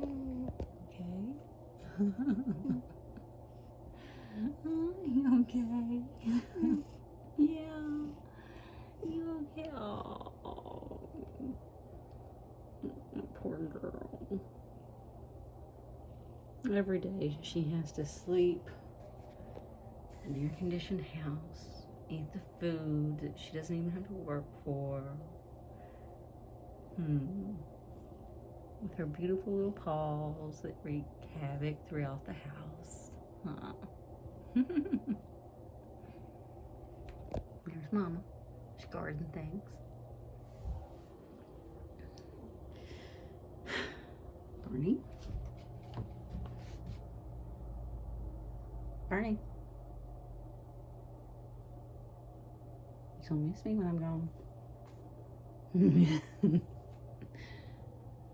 Okay. You okay? Yeah. You okay? Oh, poor girl. Every day she has to sleep in an air-conditioned house, eat the food that she doesn't even have to work for. With her beautiful little paws that wreak havoc throughout the house. There's Mama. She's guarding things. Barney. Barney. You gonna miss me when I'm gone?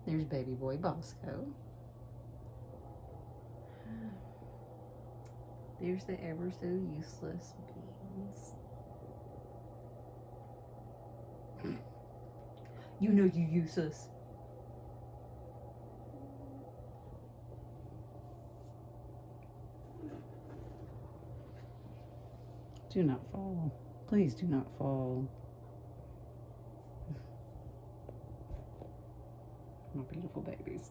There's baby boy Bosco. There's the ever so useless beans. You know you useless. Do not fall. Please do not fall. My beautiful babies.